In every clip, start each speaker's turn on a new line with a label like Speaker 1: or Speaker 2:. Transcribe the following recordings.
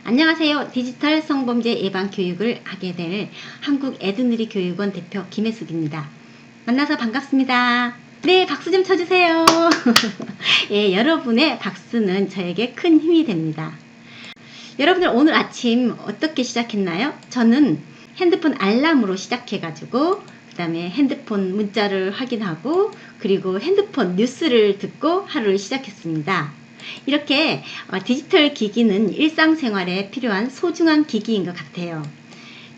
Speaker 1: 안녕하세요. 디지털 성범죄 예방 교육을 하게 될 한국애드누리교육원 대표 김혜숙입니다. 만나서 반갑습니다. 네, 박수 좀 쳐주세요. 예, 여러분의 박수는 저에게 큰 힘이 됩니다. 여러분들 오늘 아침 어떻게 시작했나요? 저는 핸드폰 알람으로 시작해가지고 그 다음에 핸드폰 문자를 확인하고 그리고 핸드폰 뉴스를 듣고 하루를 시작했습니다. 이렇게 디지털 기기는 일상생활에 필요한 소중한 기기인 것 같아요.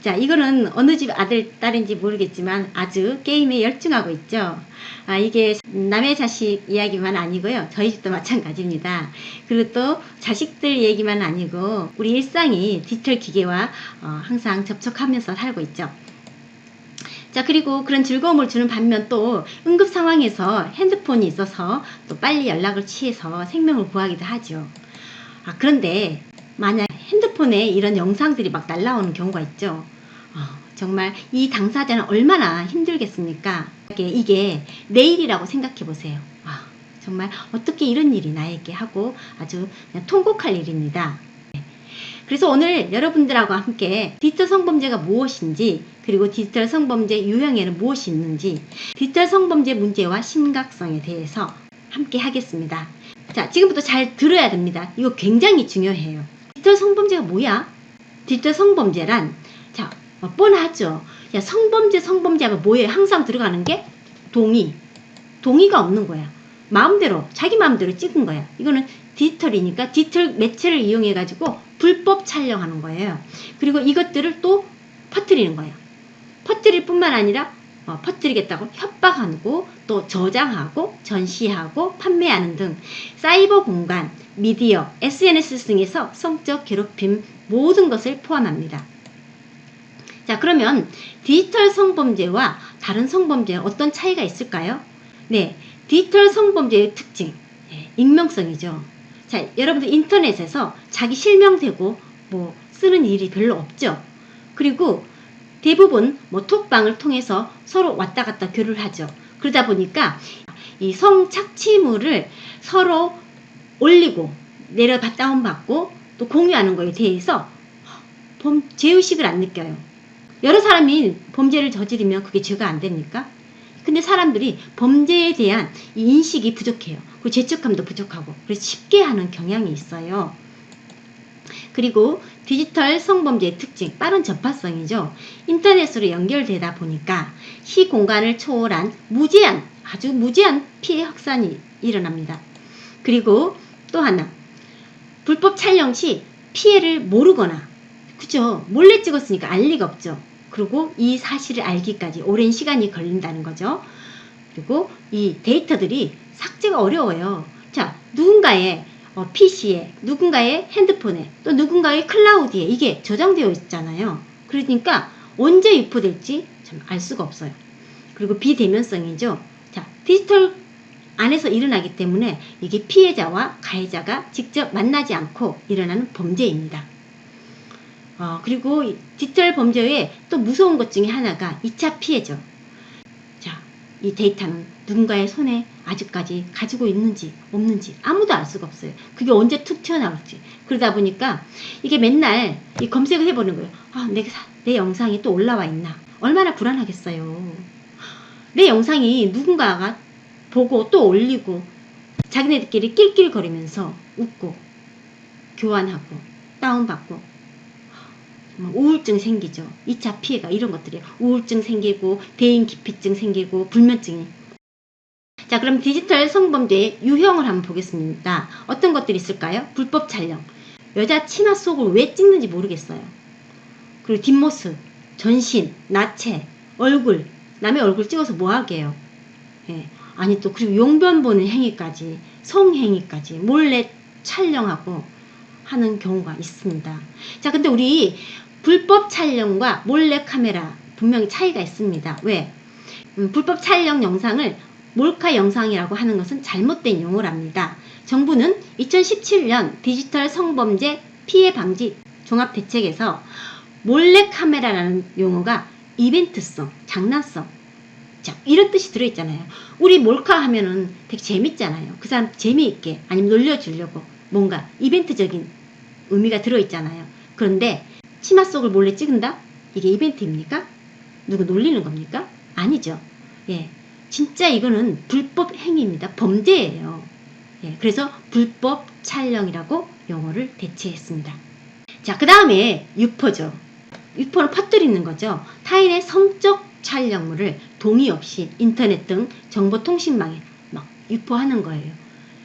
Speaker 1: 자, 이거는 어느 집 아들, 딸인지 모르겠지만 아주 게임에 열중하고 있죠. 이게 남의 자식 이야기만 아니고요. 저희 집도 마찬가지입니다. 그리고 또 자식들 얘기만 아니고 우리 일상이 디지털 기계와 항상 접촉하면서 살고 있죠. 자, 그리고 그런 즐거움을 주는 반면 또 응급 상황에서 핸드폰이 있어서 또 빨리 연락을 취해서 생명을 구하기도 하죠. 그런데 만약 핸드폰에 이런 영상들이 막 날라오는 경우가 있죠. 정말 이 당사자는 얼마나 힘들겠습니까? 이게 내일이라고 생각해 보세요. 정말 어떻게 이런 일이 나에게 하고 아주 그냥 통곡할 일입니다. 그래서 오늘 여러분들하고 함께 디지털 성범죄가 무엇인지, 그리고 디지털 성범죄 유형에는 무엇이 있는지, 디지털 성범죄 문제와 심각성에 대해서 함께 하겠습니다. 자, 지금부터 잘 들어야 됩니다. 이거 굉장히 중요해요. 디지털 성범죄가 뭐야? 디지털 성범죄란, 자, 뻔하죠. 야, 성범죄하면 뭐예요? 항상 들어가는 게 동의가 없는 거야. 마음대로, 자기 마음대로 찍은 거야. 이거는 디지털이니까 디지털 매체를 이용해 가지고 불법 촬영하는 거예요. 그리고 이것들을 또 퍼뜨리는 거예요. 퍼뜨릴 뿐만 아니라 퍼뜨리겠다고 협박하고 또 저장하고 전시하고 판매하는 등 사이버 공간, 미디어, SNS 등에서 성적 괴롭힘 모든 것을 포함합니다. 자, 그러면 디지털 성범죄와 다른 성범죄는 어떤 차이가 있을까요? 네, 디지털 성범죄의 특징, 익명성이죠. 자, 여러분들 인터넷에서 자기 실명되고 뭐 쓰는 일이 별로 없죠. 그리고 대부분 뭐 톡방을 통해서 서로 왔다 갔다 교류를 하죠. 그러다 보니까 이 성착취물을 서로 올리고 다운받고 또 공유하는 거에 대해서 죄의식을 안 느껴요. 여러 사람이 범죄를 저지르면 그게 죄가 안 됩니까? 근데 사람들이 범죄에 대한 이 인식이 부족해요. 그리고 죄책감도 부족하고 그래서 쉽게 하는 경향이 있어요. 그리고 디지털 성범죄의 특징, 빠른 전파성이죠. 인터넷으로 연결되다 보니까 시공간을 초월한 아주 무제한 피해 확산이 일어납니다. 그리고 또 하나, 불법 촬영 시 피해를 모르거나, 그죠? 몰래 찍었으니까 알 리가 없죠. 그리고 이 사실을 알기까지 오랜 시간이 걸린다는 거죠. 그리고 이 데이터들이 삭제가 어려워요. 자, 누군가의 PC에, 누군가의 핸드폰에, 또 누군가의 클라우드에 이게 저장되어 있잖아요. 그러니까 언제 유포될지 참 알 수가 없어요. 그리고 비대면성이죠. 자, 디지털 안에서 일어나기 때문에 이게 피해자와 가해자가 직접 만나지 않고 일어나는 범죄입니다. 그리고 디지털 범죄의 또 무서운 것 중에 하나가 2차 피해죠. 자, 이 데이터는 누군가의 손에 아직까지 가지고 있는지 없는지 아무도 알 수가 없어요. 그게 언제 툭 튀어나올지. 그러다 보니까 이게 맨날 이 검색을 해보는 거예요. 내 영상이 또 올라와 있나. 얼마나 불안하겠어요. 내 영상이 누군가가 보고 또 올리고 자기네들끼리 낄낄거리면서 웃고 교환하고 다운받고 우울증 생기죠. 2차 피해가 이런 것들이에요. 우울증 생기고 대인기피증 생기고 불면증이. 자, 그럼 디지털 성범죄의 유형을 한번 보겠습니다. 어떤 것들이 있을까요? 불법 촬영. 여자 치마 속을 왜 찍는지 모르겠어요. 그리고 뒷모습, 전신, 나체, 얼굴, 남의 얼굴 찍어서 뭐 하게요? 아니 또 그리고 용변 보는 행위까지, 성행위까지 몰래 촬영하고 하는 경우가 있습니다. 자, 근데 우리 불법 촬영과 몰래 카메라 분명히 차이가 있습니다. 왜? 불법 촬영 영상을 몰카 영상이라고 하는 것은 잘못된 용어랍니다. 정부는 2017년 디지털 성범죄 피해 방지 종합대책에서 몰래 카메라라는 용어가 이벤트성, 장난성, 자, 이런 뜻이 들어있잖아요. 우리 몰카 하면은 되게 재밌잖아요. 그 사람 재미있게 아니면 놀려주려고 뭔가 이벤트적인 의미가 들어있잖아요. 그런데 치마 속을 몰래 찍은다? 이게 이벤트입니까? 누구 놀리는 겁니까? 아니죠. 예, 진짜 이거는 불법 행위입니다. 범죄예요. 예, 그래서 불법 촬영이라고 용어를 대체했습니다. 자, 그 다음에 유포죠. 유포는 퍼뜨리는 거죠. 타인의 성적 촬영물을 동의 없이 인터넷 등 정보통신망에 막 유포하는 거예요.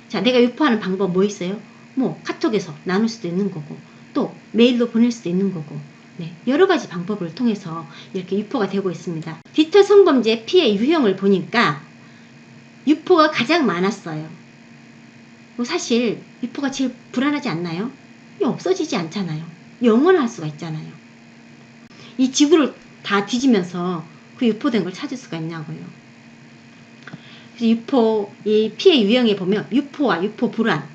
Speaker 1: 자, 내가 유포하는 방법 뭐 있어요? 뭐 카톡에서 나눌 수도 있는 거고, 또 메일로 보낼 수도 있는 거고, 네, 여러 가지 방법을 통해서 이렇게 유포가 되고 있습니다. 디지털 성범죄 피해 유형을 보니까 유포가 가장 많았어요. 사실 유포가 제일 불안하지 않나요? 없어지지 않잖아요. 영원할 수가 있잖아요. 이 지구를 다 뒤지면서 그 유포된 걸 찾을 수가 있냐고요. 그래서 유포, 이 피해 유형에 보면 유포와 유포 불안,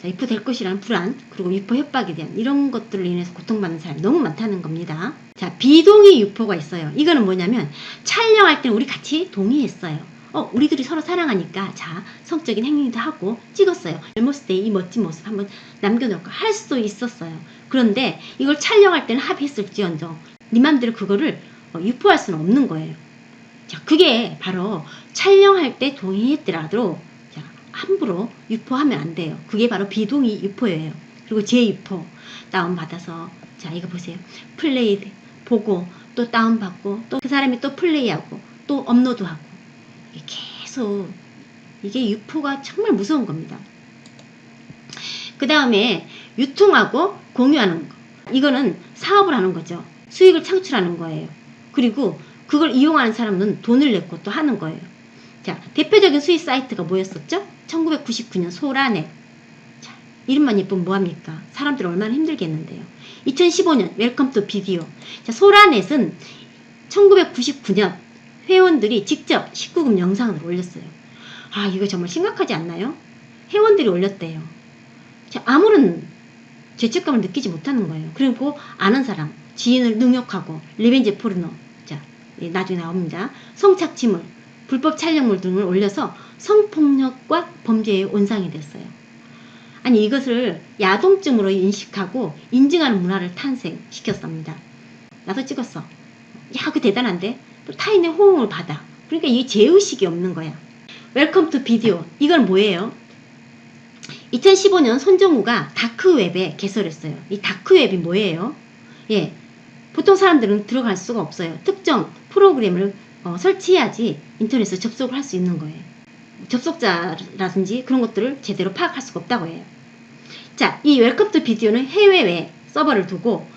Speaker 1: 자, 유포될 것이라는 불안, 그리고 유포 협박에 대한 이런 것들로 인해서 고통받는 사람이 너무 많다는 겁니다. 자, 비동의 유포가 있어요. 이거는 뭐냐면 촬영할 때는 우리 같이 동의했어요. 우리들이 서로 사랑하니까 자, 성적인 행위도 하고 찍었어요. 웰모스 데이 이 멋진 모습 한번 남겨놓을까 할 수도 있었어요. 그런데 이걸 촬영할 때는 합의했을지언정 네 맘대로 그거를 유포할 수는 없는 거예요. 자, 그게 바로 촬영할 때 동의했더라도 자, 함부로 유포하면 안 돼요. 그게 바로 비동의 유포예요. 그리고 재유포 다운받아서 자, 이거 보세요. 플레이 보고 또 다운받고 또 그 사람이 또 플레이하고 또 업로드하고 계속 이게 유포가 정말 무서운 겁니다. 그 다음에 유통하고 공유하는 거. 이거는 사업을 하는 거죠. 수익을 창출하는 거예요. 그리고 그걸 이용하는 사람은 돈을 냈고 또 하는 거예요. 자, 대표적인 수익 사이트가 뭐였었죠? 1999년 소라넷. 자, 이름만 예쁘면 뭐합니까? 사람들 얼마나 힘들겠는데요. 2015년 웰컴 투 비디오. 자, 소라넷은 1999년 회원들이 직접 19금 영상을 올렸어요. 아, 이거 정말 심각하지 않나요? 회원들이 올렸대요. 자, 아무런 죄책감을 느끼지 못하는 거예요. 그리고 아는 사람, 지인을 능욕하고 리벤지 포르노, 자, 나중에 나옵니다. 성착취물, 불법 촬영물 등을 올려서 성폭력과 범죄의 온상이 됐어요. 아니, 이것을 야동증으로 인식하고 인증하는 문화를 탄생시켰습니다. 나도 찍었어. 야, 그 대단한데? 또 타인의 호응을 받아. 그러니까 이 죄의식이 없는 거야. 웰컴 투 비디오. 이건 뭐예요? 2015년 손정우가 다크웹에 개설했어요. 이 다크웹이 뭐예요? 예, 보통 사람들은 들어갈 수가 없어요. 특정 프로그램을 설치해야지 인터넷에 접속을 할 수 있는 거예요. 접속자라든지 그런 것들을 제대로 파악할 수가 없다고 해요. 자, 이 웰컴 투 비디오는 해외에 서버를 두고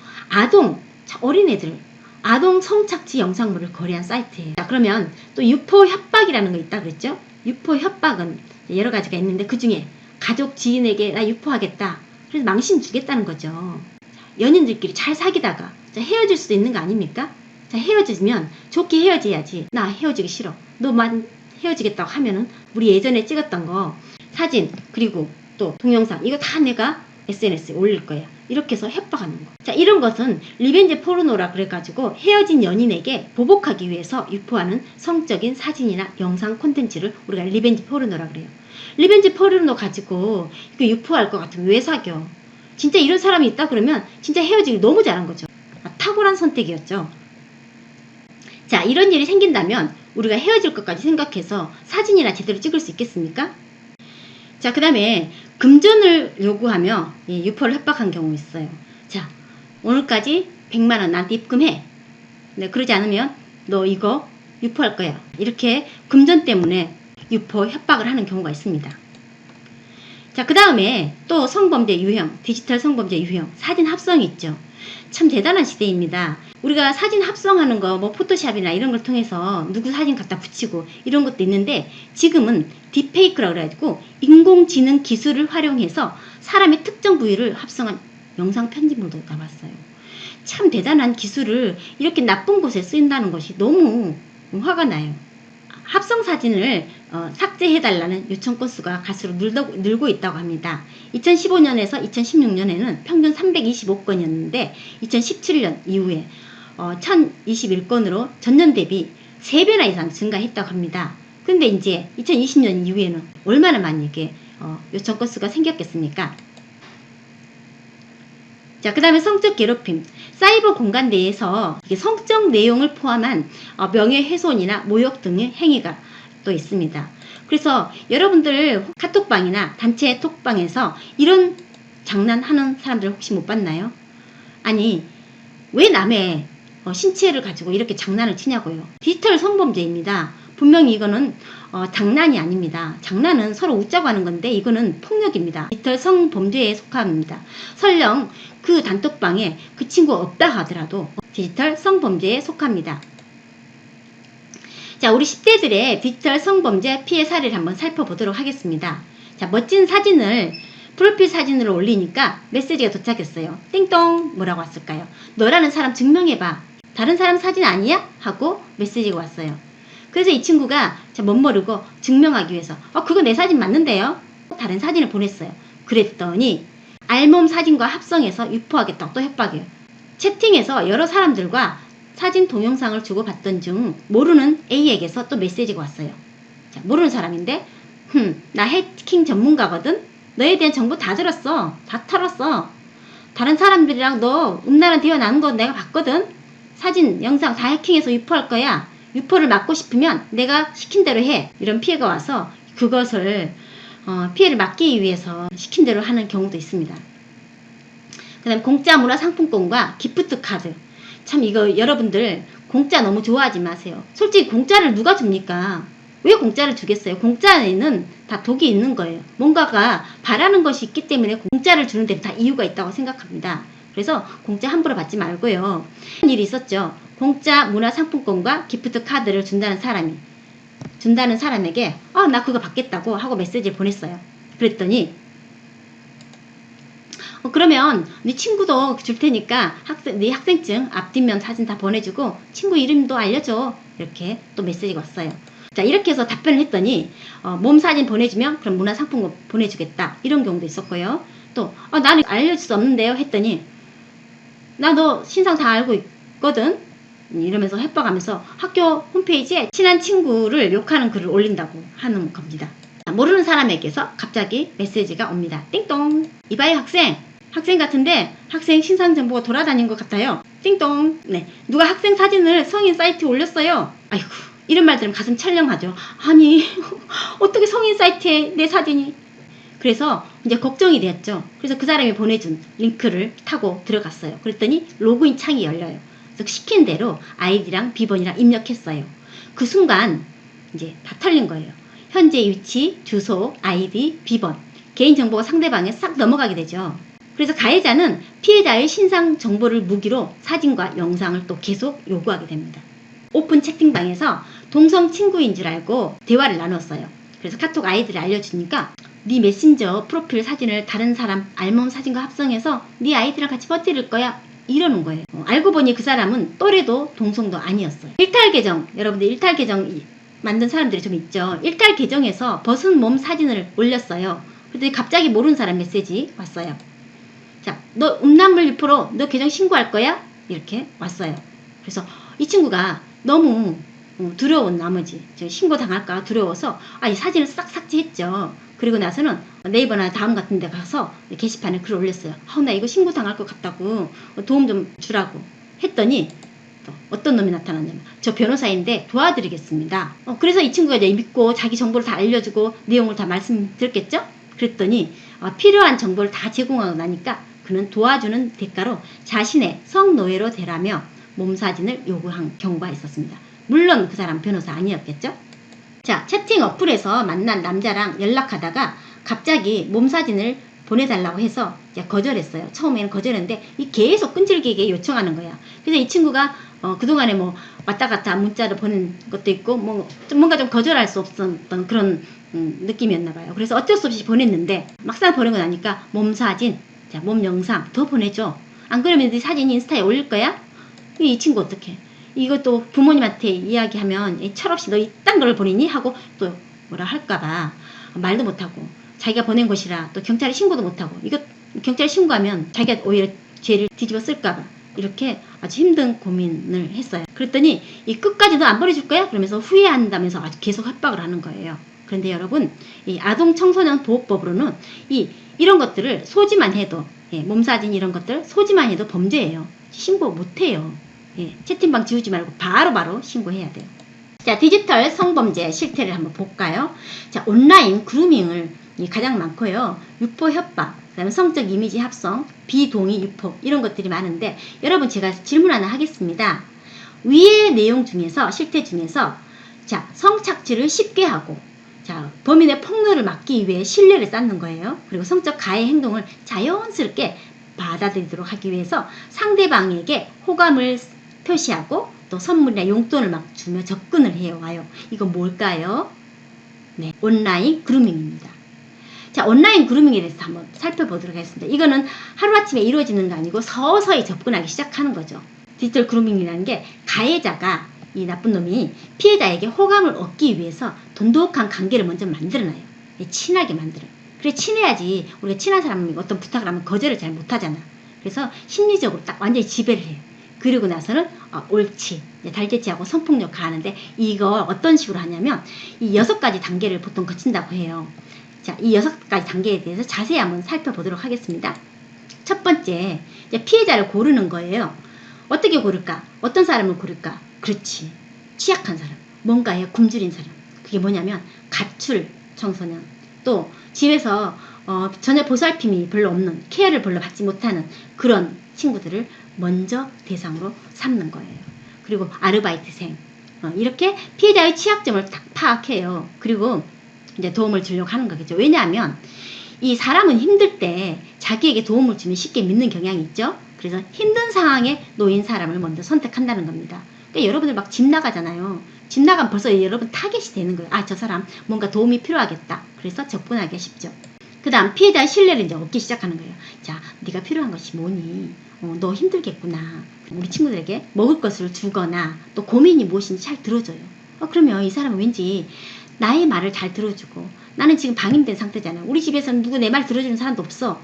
Speaker 1: 어린애들 아동 성착취 영상물을 거래한 사이트예요. 자, 그러면 또 유포 협박이라는 거 있다 그랬죠? 유포 협박은 여러 가지가 있는데 그 중에 가족 지인에게 나 유포하겠다. 그래서 망신 주겠다는 거죠. 연인들끼리 잘 사귀다가 헤어질 수도 있는 거 아닙니까? 자, 헤어지면 좋게 헤어져야지. 나 헤어지기 싫어. 너만 헤어지겠다고 하면은 우리 예전에 찍었던 거 사진 그리고 또 동영상 이거 다 내가 SNS에 올릴 거야. 이렇게 해서 협박하는 거. 자, 이런 것은 리벤지 포르노라 그래가지고 헤어진 연인에게 보복하기 위해서 유포하는 성적인 사진이나 영상 콘텐츠를 우리가 리벤지 포르노라 그래요. 리벤지 포르노 가지고 이거 유포할 것 같으면 왜 사겨? 진짜 이런 사람이 있다 그러면 진짜 헤어지기 너무 잘한 거죠. 탁월한 선택이었죠. 자, 이런 일이 생긴다면 우리가 헤어질 것까지 생각해서 사진이나 제대로 찍을 수 있겠습니까? 자, 그 다음에 금전을 요구하며 유포를 협박한 경우 있어요. 자, 오늘까지 100만원 나한테 입금해. 네, 그러지 않으면 너 이거 유포할 거야. 이렇게 금전 때문에 유포 협박을 하는 경우가 있습니다. 자, 그 다음에 또 성범죄 유형, 디지털 성범죄 유형, 사진 합성이 있죠. 참 대단한 시대입니다. 우리가 사진 합성하는 거, 뭐 포토샵이나 이런 걸 통해서 누구 사진 갖다 붙이고 이런 것도 있는데 지금은 딥페이크라고 그래가지고 인공지능 기술을 활용해서 사람의 특정 부위를 합성한 영상 편집물도 나왔어요. 참 대단한 기술을 이렇게 나쁜 곳에 쓰인다는 것이 너무 화가 나요. 합성 사진을 삭제해달라는 요청 건수가 갈수록 늘고 있다고 합니다. 2015년에서 2016년에는 평균 325건이었는데 2017년 이후에 1021건으로 전년 대비 3배나 이상 증가했다고 합니다. 근데 이제 2020년 이후에는 얼마나 많이 이게 요청 건수가 생겼겠습니까? 자, 그 다음에 성적 괴롭힘. 사이버 공간 내에서 이게 성적 내용을 포함한 명예훼손이나 모욕 등의 행위가 또 있습니다. 그래서 여러분들 카톡방이나 단체 톡방에서 이런 장난하는 사람들 혹시 못 봤나요? 아니, 왜 남의 신체를 가지고 이렇게 장난을 치냐고요. 디지털 성범죄입니다. 분명히 이거는 장난이 아닙니다. 장난은 서로 웃자고 하는 건데 이거는 폭력입니다. 디지털 성범죄에 속합니다. 설령 그 단톡방에 그 친구 없다 하더라도 디지털 성범죄에 속합니다. 자, 우리 10대들의 디지털 성범죄 피해 사례를 한번 살펴보도록 하겠습니다. 자, 멋진 사진을 프로필 사진으로 올리니까 메시지가 도착했어요. 띵동! 뭐라고 왔을까요? 너라는 사람 증명해봐. 다른 사람 사진 아니야? 하고 메시지가 왔어요. 그래서 이 친구가 멋모르고 증명하기 위해서 그거 내 사진 맞는데요? 다른 사진을 보냈어요. 그랬더니 알몸 사진과 합성해서 유포하겠다고 또 협박해요. 채팅에서 여러 사람들과 사진 동영상을 주고받던 중 모르는 A에게서 또 메시지가 왔어요. 자, 모르는 사람인데 나 해킹 전문가거든? 너에 대한 정보 다 들었어. 다 털었어. 다른 사람들이랑 너 음란한 대화 나눈 거 내가 봤거든? 사진, 영상 다 해킹해서 유포할 거야. 유포를 막고 싶으면 내가 시킨 대로 해. 이런 피해가 와서 그것을 피해를 막기 위해서 시킨 대로 하는 경우도 있습니다. 그 다음 공짜 문화상품권과 기프트 카드. 참 이거 여러분들 공짜 너무 좋아하지 마세요. 솔직히 공짜를 누가 줍니까? 왜 공짜를 주겠어요? 공짜에는 다 독이 있는 거예요. 뭔가가 바라는 것이 있기 때문에 공짜를 주는 데는 다 이유가 있다고 생각합니다. 그래서 공짜 함부로 받지 말고요. 이런 일이 있었죠. 공짜 문화상품권과 기프트 카드를 준다는 사람에게 나 그거 받겠다고 하고 메시지를 보냈어요. 그랬더니 그러면 네 친구도 줄 테니까 네 학생증 앞뒷면 사진 다 보내주고 친구 이름도 알려줘. 이렇게 또 메시지가 왔어요. 자, 이렇게 해서 답변을 했더니 몸 사진 보내주면 그럼 문화상품권 보내주겠다. 이런 경우도 있었고요. 또 나는 알려줄 수 없는데요 했더니 나 너 신상 다 알고 있거든. 이러면서 협박하면서 학교 홈페이지에 친한 친구를 욕하는 글을 올린다고 하는 겁니다. 자, 모르는 사람에게서 갑자기 메시지가 옵니다. 띵동. 이봐요 학생 같은데 학생 신상 정보가 돌아다닌 것 같아요. 띵동. 네, 누가 학생 사진을 성인 사이트에 올렸어요. 아이고, 이런 말 들으면 가슴 철렁하죠. 아니 어떻게 성인 사이트에 내 사진이. 그래서 이제 걱정이 되었죠. 그래서 그 사람이 보내준 링크를 타고 들어갔어요. 그랬더니 로그인 창이 열려요. 그래서 시킨 대로 아이디랑 비번이랑 입력했어요. 그 순간 이제 다 털린 거예요. 현재 위치, 주소, 아이디, 비번, 개인정보가 상대방에 싹 넘어가게 되죠. 그래서 가해자는 피해자의 신상 정보를 무기로 사진과 영상을 또 계속 요구하게 됩니다. 오픈 채팅방에서 동성 친구인 줄 알고 대화를 나눴어요. 그래서 카톡 아이디를 알려주니까 네 메신저 프로필 사진을 다른 사람 알몸 사진과 합성해서 네 아이디랑 같이 퍼뜨릴 거야. 이러는 거예요. 알고 보니 그 사람은 또래도 동성도 아니었어요. 일탈 계정, 여러분들 일탈 계정 만든 사람들이 좀 있죠. 일탈 계정에서 벗은 몸 사진을 올렸어요. 그랬더니 갑자기 모르는 사람 메시지 왔어요. 자, 너 음란물 유포로 너 계정 신고할 거야? 이렇게 왔어요. 그래서 이 친구가 너무 두려운 나머지 신고 당할까 두려워서 이 사진을 싹 삭제했죠. 그리고 나서는 네이버나 다음 같은 데 가서 게시판에 글을 올렸어요. 나 이거 신고 당할 것 같다고 도움 좀 주라고 했더니 또 어떤 놈이 나타났냐면 저 변호사인데 도와드리겠습니다. 그래서 이 친구가 이제 믿고 자기 정보를 다 알려주고 내용을 다 말씀드렸겠죠. 그랬더니 필요한 정보를 다 제공하고 나니까 그는 도와주는 대가로 자신의 성노예로 되라며 몸사진을 요구한 경우가 있었습니다. 물론 그 사람 변호사 아니었겠죠. 자, 채팅 어플에서 만난 남자랑 연락하다가 갑자기 몸사진을 보내달라고 해서 이제 거절했어요. 처음에는 거절했는데 계속 끈질기게 요청하는 거야. 그래서 이 친구가 그동안에 뭐 왔다 갔다 문자를 보낸 것도 있고 뭔가 좀 거절할 수 없었던 그런 느낌이었나 봐요. 그래서 어쩔 수 없이 보냈는데 막상 보내고 나니까 몸사진, 자, 몸 영상 더 보내줘. 안 그러면 네 사진 인스타에 올릴 거야? 이 친구 어떡해? 이것도 부모님한테 이야기하면 철없이 너 이딴 걸 보내니? 하고 또 뭐라 할까봐 말도 못하고 자기가 보낸 것이라 또 경찰에 신고도 못하고 이거 경찰에 신고하면 자기가 오히려 죄를 뒤집어 쓸까봐 이렇게 아주 힘든 고민을 했어요. 그랬더니 이 끝까지 너 안 보내줄 거야? 그러면서 후회한다면서 아주 계속 협박을 하는 거예요. 그런데 여러분 이 아동 청소년 보호법으로는 이런 것들을 소지만 해도 예, 몸사진 이런 것들 소지만 해도 범죄예요. 신고 못해요. 예, 채팅방 지우지 말고 바로바로 신고해야 돼요. 자, 디지털 성범죄 실태를 한번 볼까요? 자, 온라인 그루밍을 가장 많고요. 유포 협박, 그다음에 성적 이미지 합성, 비동의 유포 이런 것들이 많은데 여러분 제가 질문 하나 하겠습니다. 위의 내용 중에서 실태 중에서 자, 성착취를 쉽게 하고 자, 범인의 폭로를 막기 위해 신뢰를 쌓는 거예요. 그리고 성적 가해 행동을 자연스럽게 받아들이도록 하기 위해서 상대방에게 호감을 표시하고 또 선물이나 용돈을 막 주며 접근을 해와요. 이건 뭘까요? 네, 온라인 그루밍입니다. 자, 온라인 그루밍에 대해서 한번 살펴보도록 하겠습니다. 이거는 하루아침에 이루어지는 거 아니고 서서히 접근하기 시작하는 거죠. 디지털 그루밍이라는 게 가해자가 이 나쁜 놈이 피해자에게 호감을 얻기 위해서 돈독한 관계를 먼저 만들어놔요. 친하게 만들어요. 그래 친해야지 우리가 친한 사람이 어떤 부탁을 하면 거절을 잘 못하잖아. 그래서 심리적으로 딱 완전히 지배를 해요. 그리고 나서는 옳지 달재치하고 성폭력 가하는데 이거 어떤 식으로 하냐면 이 6가지 단계를 보통 거친다고 해요. 자, 이 6가지 단계에 대해서 자세히 한번 살펴보도록 하겠습니다. 첫 번째 피해자를 고르는 거예요. 어떻게 고를까? 어떤 사람을 고를까? 그렇지. 취약한 사람. 뭔가에 굶주린 사람. 그게 뭐냐면 가출 청소년. 또 집에서 전혀 보살핌이 별로 없는 케어를 별로 받지 못하는 그런 친구들을 먼저 대상으로 삼는 거예요. 그리고 아르바이트생. 이렇게 피해자의 취약점을 딱 파악해요. 그리고 이제 도움을 주려고 하는 거겠죠. 왜냐하면 이 사람은 힘들 때 자기에게 도움을 주면 쉽게 믿는 경향이 있죠. 그래서 힘든 상황에 놓인 사람을 먼저 선택한다는 겁니다. 그러니까 여러분들 막 집 나가잖아요. 집 나가면 벌써 여러분 타겟이 되는 거예요. 아, 저 사람 뭔가 도움이 필요하겠다. 그래서 접근하기가 쉽죠. 그 다음 피해자의 신뢰를 이제 얻기 시작하는 거예요. 자, 네가 필요한 것이 뭐니? 너 힘들겠구나. 우리 친구들에게 먹을 것을 주거나 또 고민이 무엇인지 잘 들어줘요. 그러면 이 사람은 왠지 나의 말을 잘 들어주고 나는 지금 방임된 상태잖아. 우리 집에서는 누구 내 말 들어주는 사람도 없어.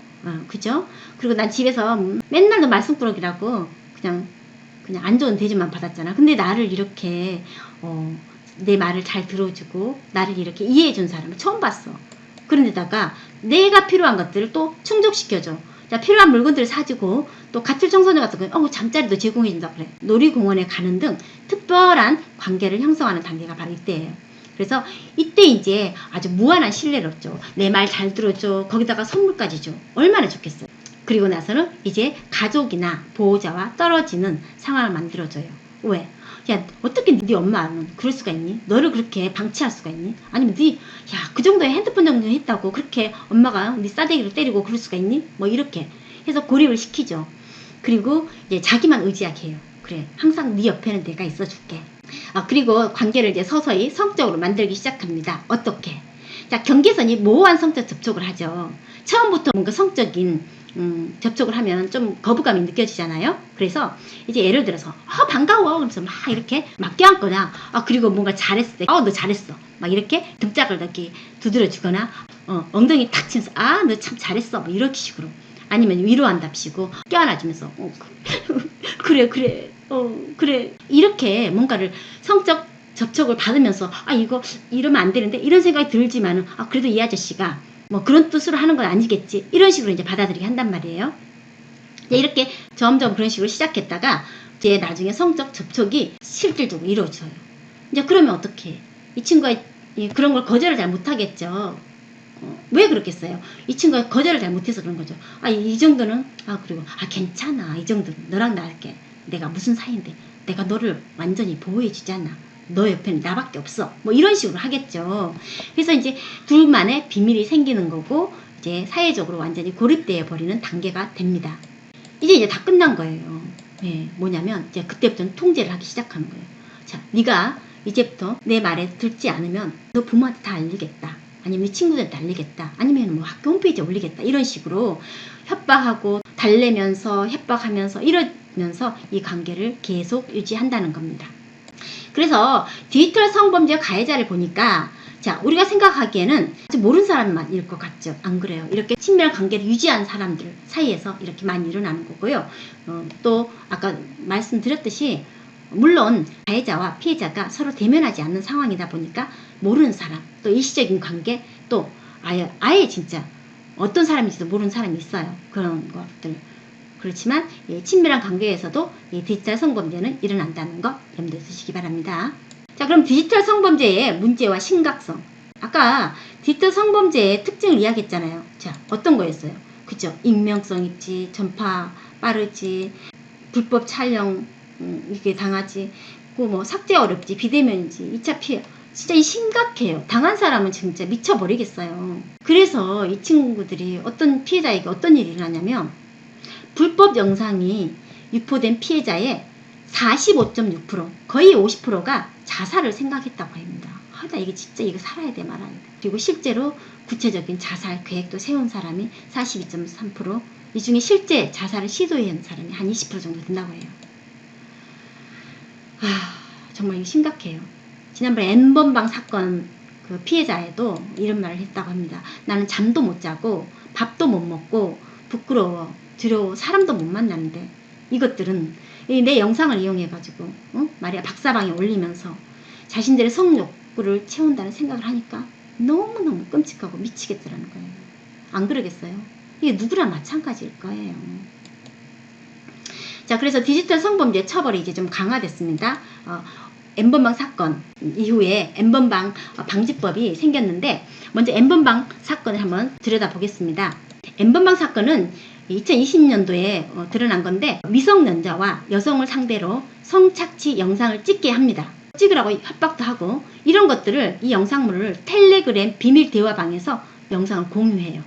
Speaker 1: 그죠? 그리고 난 집에서 맨날 너 말썽꾸러기라고 그냥 안 좋은 대접만 받았잖아. 근데 나를 이렇게 내 말을 잘 들어주고 나를 이렇게 이해해준 사람을 처음 봤어. 그런데다가 내가 필요한 것들을 또 충족시켜줘. 자, 필요한 물건들을 사주고 또 가출 청소년 같은 거 잠자리도 제공해준다 그래. 놀이공원에 가는 등 특별한 관계를 형성하는 단계가 바로 이때예요. 그래서 이때 이제 아주 무한한 신뢰를 얻죠. 내 말 잘 들어줘. 거기다가 선물까지 줘. 얼마나 좋겠어요. 그리고 나서는 이제 가족이나 보호자와 떨어지는 상황을 만들어줘요. 왜? 야, 어떻게 네 엄마는 그럴 수가 있니? 너를 그렇게 방치할 수가 있니? 아니면 그 정도의 핸드폰 정도 했다고 그렇게 엄마가 네 싸대기를 때리고 그럴 수가 있니? 뭐 이렇게 해서 고립을 시키죠. 그리고 이제 자기만 의지하게 해요. 그래, 항상 네 옆에는 내가 있어줄게. 그리고 관계를 이제 서서히 성적으로 만들기 시작합니다. 어떻게? 자, 경계선이 모호한 성적 접촉을 하죠. 처음부터 뭔가 성적인 접촉을 하면 좀 거부감이 느껴지잖아요. 그래서 이제 예를 들어서 반가워 그러면서 막 이렇게 막 껴안거나 그리고 뭔가 잘했을 때 너 잘했어 막 이렇게 등짝을 이렇게 두드려 주거나 엉덩이 탁 치면서 너 참 잘했어 뭐 이렇게 식으로 아니면 위로한답시고 껴안아주면서 그래 그래 이렇게 뭔가를 성적 접촉을 받으면서 이거 이러면 안 되는데 이런 생각이 들지만은 그래도 이 아저씨가 뭐 그런 뜻으로 하는 건 아니겠지 이런 식으로 이제 받아들이게 한단 말이에요. 이렇게 점점 그런 식으로 시작했다가 이제 나중에 성적 접촉이 실질적으로 이루어져요. 이제 그러면 어떻게 이 친구가 그런 걸 거절을 잘 못하겠죠. 왜 그렇겠어요? 이 친구가 거절을 잘 못해서 그런 거죠. 이 정도는 그리고 괜찮아 이 정도는 너랑 나할게 내가 무슨 사이인데 내가 너를 완전히 보호해 주잖아. 너 옆에는 나밖에 없어. 뭐 이런 식으로 하겠죠. 그래서 이제 둘만의 비밀이 생기는 거고 이제 사회적으로 완전히 고립되어 버리는 단계가 됩니다. 이제 다 끝난 거예요. 뭐냐면 이제 그때부터는 통제를 하기 시작하는 거예요. 자, 네가 이제부터 내 말에 듣지 않으면 너 부모한테 다 알리겠다. 아니면 네 친구들한테 알리겠다. 아니면 뭐 학교 홈페이지에 올리겠다. 이런 식으로 협박하고 달래면서 협박하면서 이러면서 이 관계를 계속 유지한다는 겁니다. 그래서 디지털 성범죄 가해자를 보니까 자, 우리가 생각하기에는 아직 모르는 사람만일 것 같죠? 안 그래요? 이렇게 친밀한 관계를 유지한 사람들 사이에서 이렇게 많이 일어나는 거고요. 또 아까 말씀드렸듯이 물론 가해자와 피해자가 서로 대면하지 않는 상황이다 보니까 모르는 사람, 또 일시적인 관계, 또 아예 진짜 어떤 사람인지도 모르는 사람이 있어요. 그런 것들. 그렇지만 친밀한 관계에서도 디지털 성범죄는 일어난다는 거 염두에 두시기 바랍니다. 자, 그럼 디지털 성범죄의 문제와 심각성. 아까 디지털 성범죄의 특징을 이야기했잖아요. 자, 어떤 거였어요? 그죠? 익명성 있지, 전파 빠르지, 불법 촬영 이게 당하지, 뭐 삭제 어렵지, 비대면이지, 2차 피해. 진짜 심각해요. 당한 사람은 진짜 미쳐버리겠어요. 그래서 이 친구들이 어떤 피해자에게 어떤 일이 일어나냐면 불법 영상이 유포된 피해자의 45.6% 거의 50%가 자살을 생각했다고 합니다. 나 이게 진짜 이거 살아야 돼 말아야 돼. 그리고 실제로 구체적인 자살 계획도 세운 사람이 42.3%, 이 중에 실제 자살을 시도한 사람이 한 20% 정도 된다고 해요. 정말 이게 심각해요. 지난번에 N번방 사건 그 피해자에도 이런 말을 했다고 합니다. 나는 잠도 못 자고 밥도 못 먹고 부끄러워 두려워 사람도 못 만나는데 이것들은 내 영상을 이용해 가지고 말이야 박사방에 올리면서 자신들의 성욕구를 채운다는 생각을 하니까 너무너무 끔찍하고 미치겠더라는 거예요. 안 그러겠어요? 이게 누구나 마찬가지일 거예요. 자, 그래서 디지털 성범죄 처벌이 이제 좀 강화됐습니다. N번방 사건 이후에 N번방 방지법이 생겼는데 먼저 N번방 사건을 한번 들여다보겠습니다. N번방 사건은 2020년도에 드러난 건데 미성년자와 여성을 상대로 성착취 영상을 찍게 합니다. 찍으라고 협박도 하고 이런 것들을 이 영상물을 텔레그램 비밀 대화방에서 영상을 공유해요.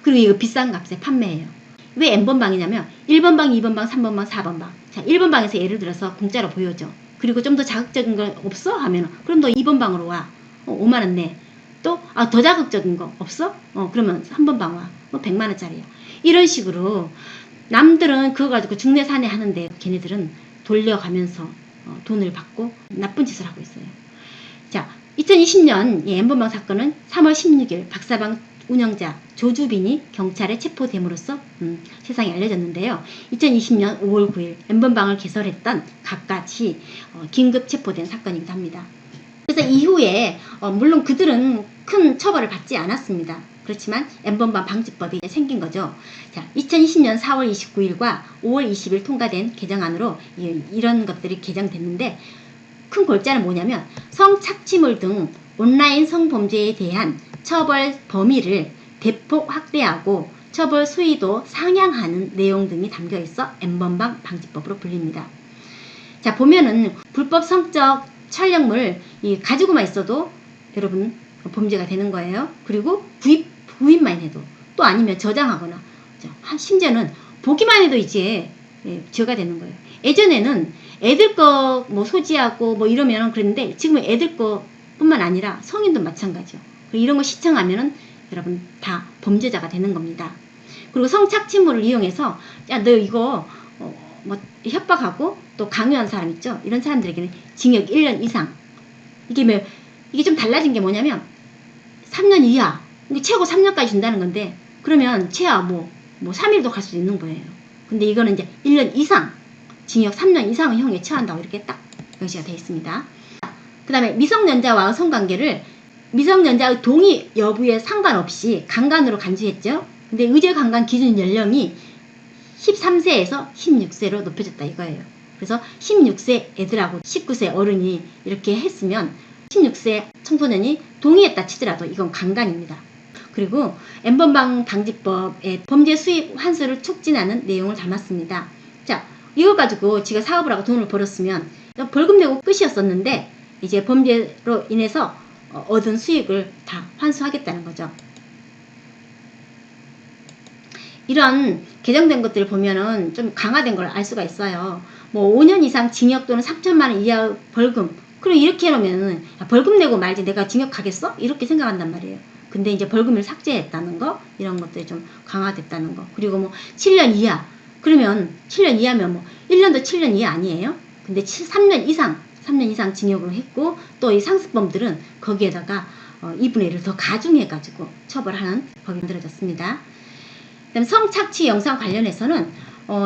Speaker 1: 그리고 이거 비싼 값에 판매해요. 왜 N번방이냐면 1번방, 2번방, 3번방, 4번방. 자, 1번방에서 예를 들어서 공짜로 보여줘. 그리고 좀 더 자극적인 거 없어? 하면 그럼 너 2번방으로 와. 5만원 내. 또 더 자극적인 거 없어? 그러면 3번방 와. 100만원짜리야. 이런 식으로 남들은 그거 가지고 중내산해 하는데 걔네들은 돌려가면서 돈을 받고 나쁜 짓을 하고 있어요. 자, 2020년 이 N번방 사건은 3월 16일 박사방 운영자 조주빈이 경찰에 체포됨으로써 세상에 알려졌는데요. 2020년 5월 9일 N번방을 개설했던 각같이 긴급 체포된 사건이기도 합니다. 그래서 이후에 물론 그들은 큰 처벌을 받지 않았습니다. 그렇지만 N번방 방지법이 생긴 거죠. 자, 2020년 4월 29일과 5월 20일 통과된 개정안으로 이런 것들이 개정됐는데 큰 골자는 뭐냐면 성착취물 등 온라인 성범죄에 대한 처벌 범위를 대폭 확대하고 처벌 수위도 상향하는 내용 등이 담겨 있어 N번방 방지법으로 불립니다. 자, 보면은 불법 성적 촬영물 가지고만 있어도 여러분 범죄가 되는 거예요. 그리고 구입만 해도 또 아니면 저장하거나 심지어는 보기만 해도 이제 죄가 되는 거예요. 예전에는 애들 거 뭐 소지하고 뭐 이러면 그랬는데 지금은 애들 거뿐만 아니라 성인도 마찬가지요. 이런 거 시청하면은 여러분 다 범죄자가 되는 겁니다. 그리고 성착취물을 이용해서 야 너 이거 뭐 협박하고 또 강요한 사람 있죠. 이런 사람들에게는 징역 1년 이상. 이게 좀 달라진 게 뭐냐면 3년 이하. 최고 3년까지 준다는 건데 그러면 최하 뭐 3일도 갈 수도 있는 거예요. 근데 이거는 이제 1년 이상 징역 3년 이상의 형에 처한다고 이렇게 딱 명시가 되어 있습니다. 그 다음에 미성년자와의 성관계를 미성년자의 동의 여부에 상관없이 강간으로 간주했죠. 근데 의제 강간 기준 연령이 13세에서 16세로 높여졌다 이거예요. 그래서 16세 애들하고 19세 어른이 이렇게 했으면 16세 청소년이 동의했다 치더라도 이건 강간입니다. 그리고 N번방 방지법의 범죄 수익 환수를 촉진하는 내용을 담았습니다. 자, 이거 가지고 지가 사업을 하고 돈을 벌었으면 벌금 내고 끝이었었는데 이제 범죄로 인해서 얻은 수익을 다 환수하겠다는 거죠. 이런 개정된 것들을 보면은 좀 강화된 걸 알 수가 있어요. 뭐 5년 이상 징역 또는 3천만 원 이하 벌금. 그럼 이렇게 해놓으면 벌금 내고 말지 내가 징역 가겠어? 이렇게 생각한단 말이에요. 근데 이제 벌금을 삭제했다는 거 이런 것들이 좀 강화됐다는 거. 그리고 뭐 7년 이하. 그러면 7년 이하면 뭐 1년도 7년 이하 아니에요? 근데 3년 이상 징역으로 했고 또 이 상습범들은 거기에다가 2분의 1을 더 가중해가지고 처벌하는 법이 만들어졌습니다. 그다음 성착취 영상 관련해서는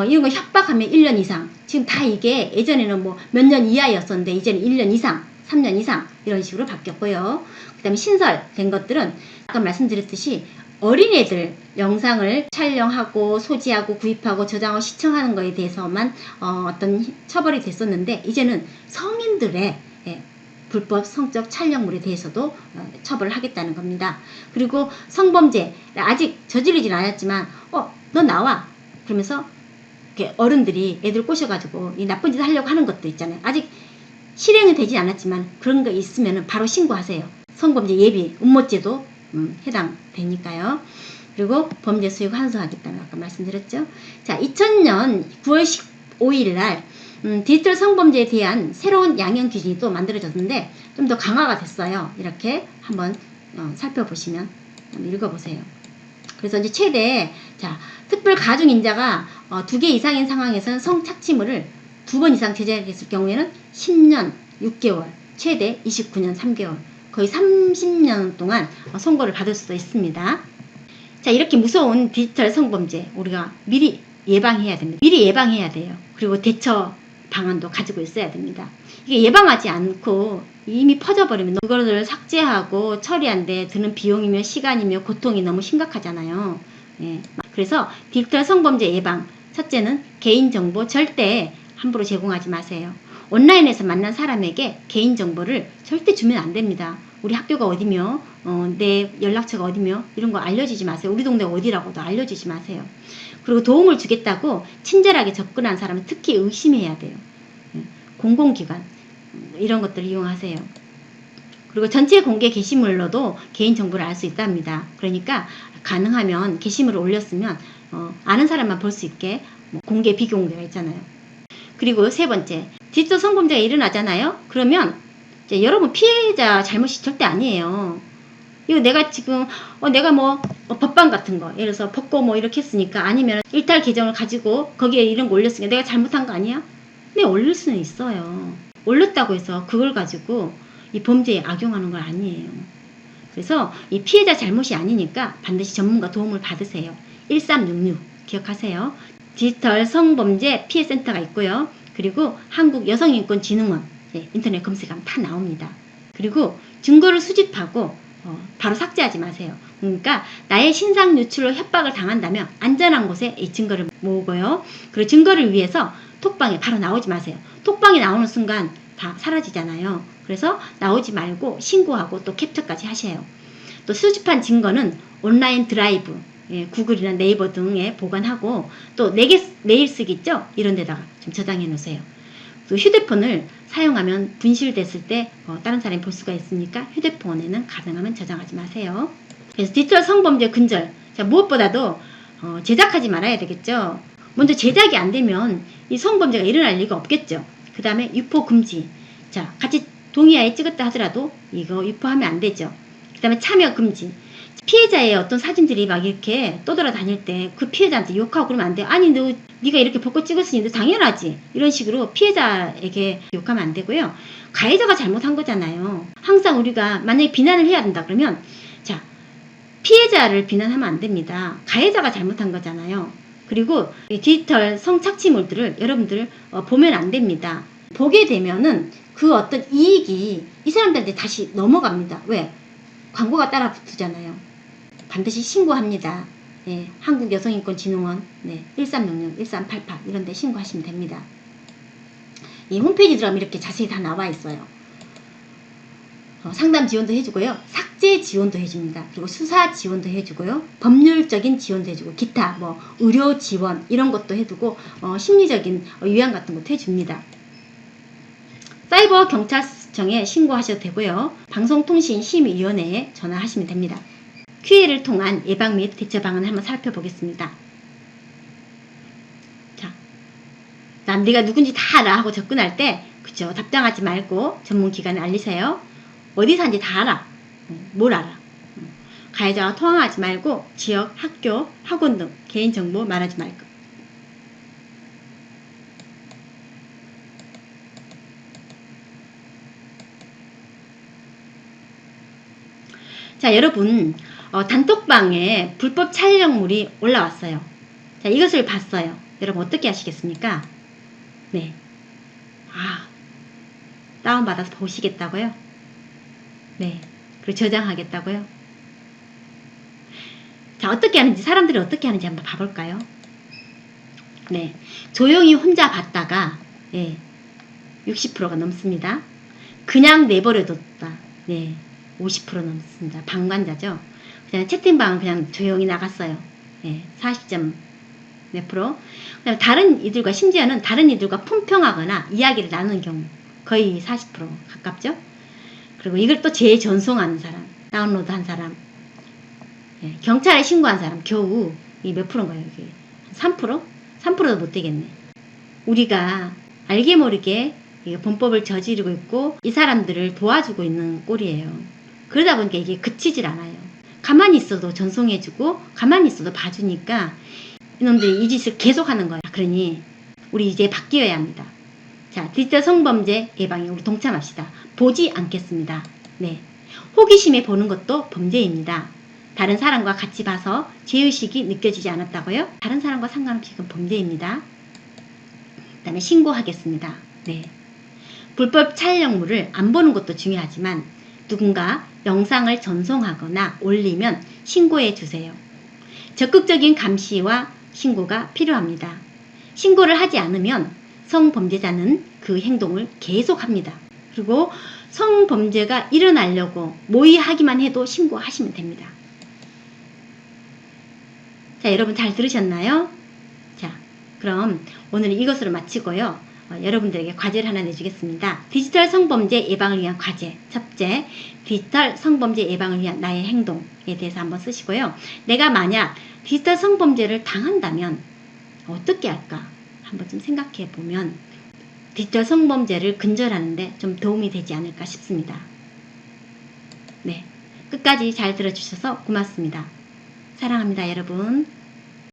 Speaker 1: 이런 거 협박하면 1년 이상. 지금 다 이게 예전에는 뭐 몇 년 이하였었는데 이제는 1년 이상, 3년 이상 이런 식으로 바뀌었고요. 그 다음에 신설된 것들은 아까 말씀드렸듯이 어린애들 영상을 촬영하고 소지하고 구입하고 저장하고 시청하는 거에 대해서만 어떤 처벌이 됐었는데, 이제는 성인들의 불법 성적 촬영물에 대해서도 처벌을 하겠다는 겁니다. 그리고 성범죄 아직 저지르진 않았지만 너 나와 그러면서 이렇게 어른들이 애들 꼬셔가지고 이 나쁜 짓 하려고 하는 것도 있잖아요. 아직 실행은 되지 않았지만 그런 거 있으면 바로 신고하세요. 성범죄 예비 음모죄도 해당되니까요. 그리고 범죄 수익 환수하겠다는 아까 말씀드렸죠. 자, 2000년 9월 15일 날 디지털 성범죄에 대한 새로운 양형 기준이 또 만들어졌는데 좀 더 강화가 됐어요. 이렇게 한번 살펴보시면 한번 읽어보세요. 그래서 이제 최대 특별 가중 인자가 2개 이상인 상황에서는 성착취물을 2번 이상 제작했을 경우에는 10년 6개월, 최대 29년 3개월, 거의 30년 동안 선고를 받을 수도 있습니다. 자, 이렇게 무서운 디지털 성범죄 우리가 미리 예방해야 됩니다. 미리 예방해야 돼요. 그리고 대처 방안도 가지고 있어야 됩니다. 이게 예방하지 않고 이미 퍼져버리면 그거를 삭제하고 처리하는데 드는 비용이며 시간이며 고통이 너무 심각하잖아요. 그래서 디지털 성범죄 예방, 첫째는 개인정보 절대 함부로 제공하지 마세요. 온라인에서 만난 사람에게 개인정보를 절대 주면 안 됩니다. 우리 학교가 어디며 내 연락처가 어디며 이런 거 알려주지 마세요. 우리 동네가 어디라고도 알려주지 마세요. 그리고 도움을 주겠다고 친절하게 접근한 사람은 특히 의심해야 돼요. 공공기관 이런 것들을 이용하세요. 그리고 전체 공개 게시물로도 개인정보를 알 수 있답니다. 그러니까 가능하면 게시물을 올렸으면 아는 사람만 볼 수 있게 공개 비공개가 있잖아요. 그리고 세 번째, 디지털 성범죄가 일어나잖아요. 그러면 이제 여러분 피해자 잘못이 절대 아니에요. 이거 내가 지금 내가 법방 같은 거 예를 들어서 벗고 이렇게 했으니까, 아니면 일탈 계정을 가지고 거기에 이런 거 올렸으니까 내가 잘못한 거 아니야? 네, 올릴 수는 있어요. 올렸다고 해서 그걸 가지고 이 범죄에 악용하는 건 아니에요. 그래서 이 피해자 잘못이 아니니까 반드시 전문가 도움을 받으세요. 1366 기억하세요. 디지털 성범죄 피해센터가 있고요. 그리고 한국여성인권진흥원 인터넷 검색하면 다 나옵니다. 그리고 증거를 수집하고 바로 삭제하지 마세요. 그러니까 나의 신상 유출로 협박을 당한다면 안전한 곳에 이 증거를 모으고요. 그리고 증거를 위해서 톡방에 바로 나오지 마세요. 톡방에 나오는 순간 다 사라지잖아요. 그래서 나오지 말고 신고하고 또 캡처까지 하셔요. 또 수집한 증거는 온라인 드라이브, 구글이나 네이버 등에 보관하고 또 내일 쓰기 있죠? 이런 데다가 좀 저장해 놓으세요. 또 휴대폰을 사용하면 분실됐을 때 다른 사람이 볼 수가 있으니까 휴대폰에는 가능하면 저장하지 마세요. 그래서 디지털 성범죄 근절, 무엇보다도 제작하지 말아야 되겠죠. 먼저 제작이 안 되면 이 성범죄가 일어날 리가 없겠죠. 그 다음에 유포 금지. 같이 동의하에 찍었다 하더라도 이거 유포하면 안 되죠. 그 다음에 참여 금지. 피해자의 어떤 사진들이 막 이렇게 떠돌아다닐 때 그 피해자한테 욕하고 그러면 안 돼요. 아니 네가 이렇게 벗고 찍었으니 당연하지. 이런 식으로 피해자에게 욕하면 안 되고요. 가해자가 잘못한 거잖아요. 항상 우리가 만약에 비난을 해야 된다 그러면 피해자를 비난하면 안 됩니다. 가해자가 잘못한 거잖아요. 그리고 디지털 성착취물들을 여러분들 보면 안 됩니다. 보게 되면은 그 어떤 이익이 이 사람들한테 다시 넘어갑니다. 왜? 광고가 따라 붙잖아요. 반드시 신고합니다. 한국여성인권진흥원 1366, 1388 이런 데 신고하시면 됩니다. 이 홈페이지 들어가면 이렇게 자세히 다 나와 있어요. 상담 지원도 해주고요. 삭제 지원도 해줍니다. 그리고 수사 지원도 해주고요. 법률적인 지원도 해주고 기타 의료 지원 이런 것도 해두고 심리적인 요양 같은 것도 해줍니다. 사이버 경찰청에 신고하셔도 되고요. 방송통신심의위원회에 전화하시면 됩니다. QA를 통한 예방 및 대처 방안을 한번 살펴보겠습니다. 난 네가 누군지 다 알아 하고 접근할 때 그쵸, 답장하지 말고 전문기관에 알리세요. 어디 사는지 다 알아. 뭘 알아. 가해자와 통화하지 말고 지역, 학교, 학원 등 개인정보 말하지 말고. 여러분 단톡방에 불법 촬영물이 올라왔어요. 이것을 봤어요. 여러분 어떻게 하시겠습니까? 네. 다운받아서 보시겠다고요? 네. 그리고 저장하겠다고요? 자, 어떻게 하는지, 사람들이 어떻게 하는지 한번 봐볼까요? 네, 조용히 혼자 봤다가 60%가 넘습니다. 그냥 내버려뒀다. 네, 50% 넘습니다. 방관자죠. 그냥 채팅방은 그냥 조용히 나갔어요. 40점 몇 프로. 그다음에 다른 이들과, 심지어는 다른 이들과 품평하거나 이야기를 나누는 경우 거의 40% 가깝죠. 그리고 이걸 또 재전송하는 사람, 다운로드한 사람, 경찰에 신고한 사람 겨우 이 몇 프로인가요? 이게 3%? 3%도 못 되겠네. 우리가 알게 모르게 범법을 저지르고 있고 이 사람들을 도와주고 있는 꼴이에요. 그러다 보니까 이게 그치질 않아요. 가만히 있어도 전송해주고 가만히 있어도 봐주니까 이놈들이 이 짓을 계속하는 거예요. 그러니 우리 이제 바뀌어야 합니다. 자, 디지털 성범죄 예방에 우리 동참합시다. 보지 않겠습니다. 네, 호기심에 보는 것도 범죄입니다. 다른 사람과 같이 봐서 죄의식이 느껴지지 않았다고요? 다른 사람과 상관없이 그건 범죄입니다. 그 다음에 신고하겠습니다. 네, 불법 촬영물을 안 보는 것도 중요하지만 누군가 영상을 전송하거나 올리면 신고해 주세요. 적극적인 감시와 신고가 필요합니다. 신고를 하지 않으면 성범죄자는 그 행동을 계속합니다. 그리고 성범죄가 일어나려고 모의하기만 해도 신고하시면 됩니다. 자, 여러분 잘 들으셨나요? 자, 그럼 오늘 이것으로 마치고요. 여러분들에게 과제를 하나 내주겠습니다. 디지털 성범죄 예방을 위한 과제. 첫째, 디지털 성범죄 예방을 위한 나의 행동에 대해서 한번 쓰시고요. 내가 만약 디지털 성범죄를 당한다면 어떻게 할까? 한번 좀 생각해 보면 디지털 성범죄를 근절하는데 좀 도움이 되지 않을까 싶습니다. 네, 끝까지 잘 들어주셔서 고맙습니다. 사랑합니다, 여러분.